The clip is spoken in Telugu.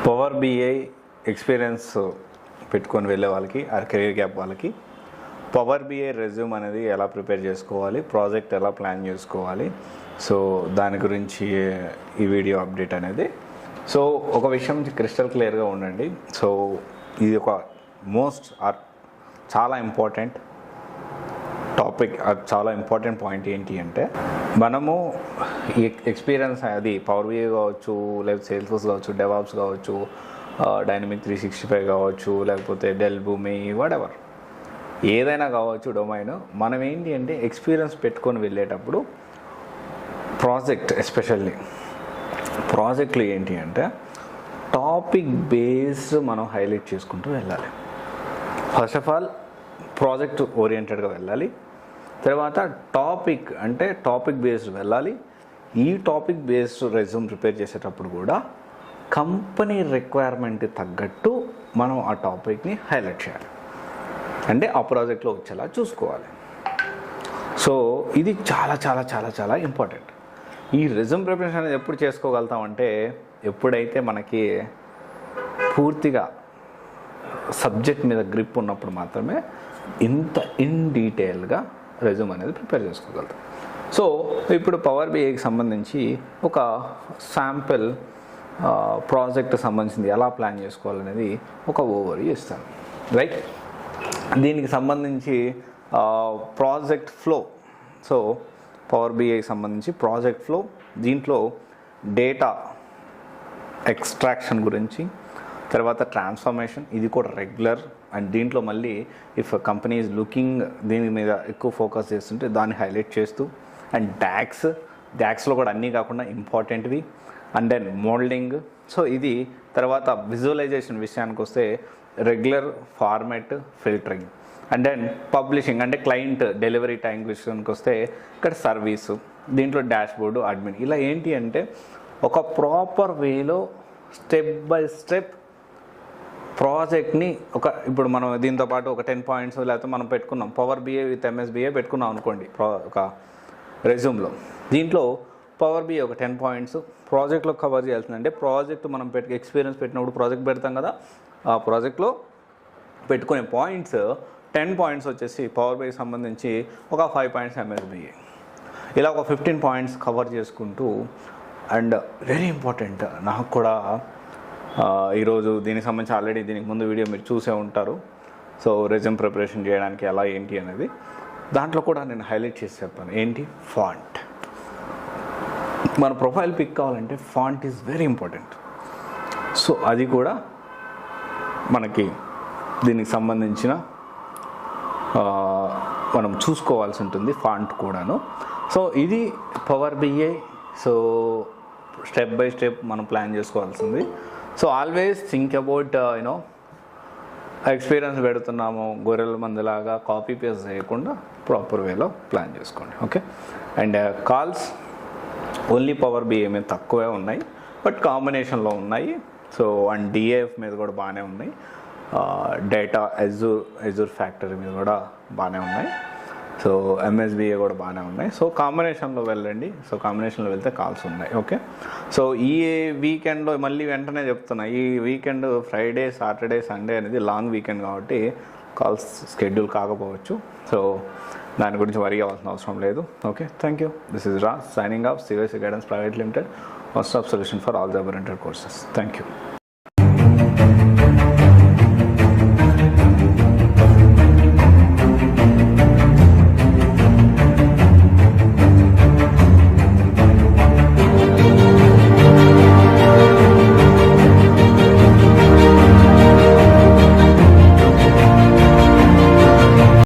పవర్ బిఐ ఎక్స్పీరియన్స్ పెట్టుకొని వెళ్ళే వాళ్ళకి ఆ కెరీర్ గ్యాప్ వాళ్ళకి పవర్ బిఐ రెజ్యూమ్ అనేది ఎలా ప్రిపేర్ చేసుకోవాలి, ప్రాజెక్ట్ ఎలా ప్లాన్ చేసుకోవాలి, సో దాని గురించి ఈ వీడియో అప్డేట్ అనేది. సో ఒక విషయం క్రిస్టల్ క్లియర్గా ఉండండి. సో ఇది ఒక చాలా ఇంపార్టెంట్ టాపిక్, చాలా ఇంపార్టెంట్ పాయింట్ ఏంటి అంటే, మనము ఎక్స్పీరియన్స్ అది పవర్ బిఐ కావచ్చు, లేకపోతే సేల్స్ఫోర్స్ కావచ్చు, డెవాప్స్ కావచ్చు, డైనమిక్ 365 కావచ్చు, లేకపోతే డెల్ భూమి వాటెవర్ ఏదైనా కావచ్చు డొమైన్. మనం ఏంటి అంటే ఎక్స్పీరియన్స్ పెట్టుకొని వెళ్ళేటప్పుడు ప్రాజెక్ట్ ఎస్పెషల్లీ ప్రాజెక్టులు ఏంటి అంటే టాపిక్ బేస్డ్ మనం హైలైట్ చేసుకుంటూ వెళ్ళాలి. ఫస్ట్ ఆఫ్ ఆల్ ప్రాజెక్ట్ ఓరియంటెడ్గా వెళ్ళాలి. తర్వాత టాపిక్ బేస్డ్ వెళ్ళాలి. ఈ టాపిక్ బేస్డ్ రెజ్యూమ్ ప్రిపేర్ చేసేటప్పుడు కూడా కంపెనీ రిక్వైర్మెంట్కి తగ్గట్టు మనం ఆ టాపిక్ని హైలైట్ చేయాలి, అంటే ఆ ప్రాజెక్ట్లో వచ్చేలా చూసుకోవాలి. సో ఇది చాలా చాలా చాలా చాలా ఇంపార్టెంట్. ఈ రెజ్యూమ్ ప్రిపరేషన్ అనేది ఎప్పుడు చేసుకోగలుగుతామంటే ఎప్పుడైతే మనకి పూర్తిగా సబ్జెక్ట్ మీద గ్రిప్ ఉన్నప్పుడు మాత్రమే ఇంత ఇన్ డీటెయిల్గా రెజ్యూమ్ అనేది ప్రిపేర్ చేసుకోగలుగుతాం. సో ఇప్పుడు పవర్ బిఐకి సంబంధించి ఒక శాంపిల్ ప్రాజెక్ట్ సంబంధించింది ఎలా ప్లాన్ చేసుకోవాలనేది ఒక ఓవర్వ్యూ ఇస్తాను, రైట్. దీనికి సంబంధించి ప్రాజెక్ట్ ఫ్లో. సో పవర్ బిఐకి సంబంధించి ప్రాజెక్ట్ ఫ్లో, దీంట్లో డేటా ఎక్స్ట్రాక్షన్ గురించి, తర్వాత ట్రాన్స్ఫర్మేషన్, ఇది కూడా రెగ్యులర్. అండ్ దీంట్లో మళ్ళీ ఇఫ్ కంపెనీ ఈజ్ లుకింగ్ దీని మీద ఎక్కువ ఫోకస్ చేస్తుంటే దాన్ని హైలైట్ చేస్తూ, అండ్ డాక్స్లో కూడా అన్నీ కాకుండా ఇంపార్టెంట్వి, అండ్ దెన్ మోల్డింగ్. సో ఇది తర్వాత విజువలైజేషన్ విషయానికి వస్తే regular, format, filtering, and then publishing అంటే క్లయింట్ డెలివరీ టైం విషయానికి వస్తే ఇక్కడ సర్వీసు, దీంట్లో డాష్బోర్డు, అడ్మిన్. ఇలా ఏంటి అంటే ఒక ప్రాపర్ వేలో స్టెప్ బై స్టెప్ ప్రాజెక్ట్ని ఇప్పుడు మనం దీంతో పాటు ఒక 10 పాయింట్స్ లేకపోతే మనం పెట్టుకున్నాం పవర్ బిఐ విత్ ఎంఎస్బిఐ పెట్టుకున్నాం అనుకోండి ఒక రెజ్యూమ్లో. దీంట్లో పవర్ బిఐ ఒక 10 పాయింట్స్ ప్రాజెక్ట్లో కవర్ చేయాల్సిందంటే ప్రాజెక్ట్ మనం ఎక్స్పీరియన్స్ పెట్టినప్పుడు ప్రాజెక్ట్ పెడతాం కదా, ఆ ప్రాజెక్ట్లో పెట్టుకునే పాయింట్స్ 10 పాయింట్స్ వచ్చేసి పవర్ బిఐకి సంబంధించి ఒక 5 పాయింట్స్ ఎంఎస్బిఐ, ఇలా ఒక 15 పాయింట్స్ కవర్ చేసుకుంటూ. అండ్ వెరీ ఇంపార్టెంట్, నాకు కూడా ఈరోజు దీనికి సంబంధించి ఆల్రెడీ దీనికి ముందు వీడియో మీరు చూసే ఉంటారు. సో రెజ్యూమ్ ప్రిపరేషన్ చేయడానికి ఎలా ఏంటి అనేది దాంట్లో కూడా నేను హైలైట్ చేసి చెప్పాను. ఏంటి? ఫాంట్. మన ప్రొఫైల్ పిక్ కావాలంటే font is very important. So అది కూడా మనకి దీనికి సంబంధించిన మనం చూసుకోవాల్సి ఉంటుంది, ఫాంట్ కూడాను. సో ఇది power BI. So step by step మనం ప్లాన్ చేసుకోవాల్సింది. So always think about experience పెడుతున్నాము గొర్రెల మందులాగా కాపీ పేస్ట్ చేయకుండా ప్రాపర్ వేలో ప్లాన్ చేసుకోండి, okay. And calls only power BI మీద తక్కువే ఉన్నాయి, బట్ కాంబినేషన్లో ఉన్నాయి. సో అండ్ డిఏఎఫ్ మీద కూడా బాగానే ఉన్నాయి, డేటా ఎజూర్ ఫ్యాక్టరీ మీద కూడా బాగానే ఉన్నాయి, సో ఎంఎస్బిఏ కూడా బాగానే ఉన్నాయి. సో కాంబినేషన్లో వెళ్ళండి. సో కాంబినేషన్లో వెళ్తే కాల్స్ ఉన్నాయి, ఓకే. సో ఈ వీకెండ్లో మళ్ళీ వెంటనే చెప్తున్నా, ఈ వీకెండ్ ఫ్రైడే, సాటర్డే, సండే అనేది లాంగ్ వీకెండ్ కాబట్టి కాల్స్ షెడ్యూల్ కాకపోవచ్చు. సో దాని గురించి వరీ అవ్వాల్సిన అవసరం లేదు, okay. Thank you. This is Raj signing off CYC guidance private limited, one stop solution for all job oriented courses. Thank you.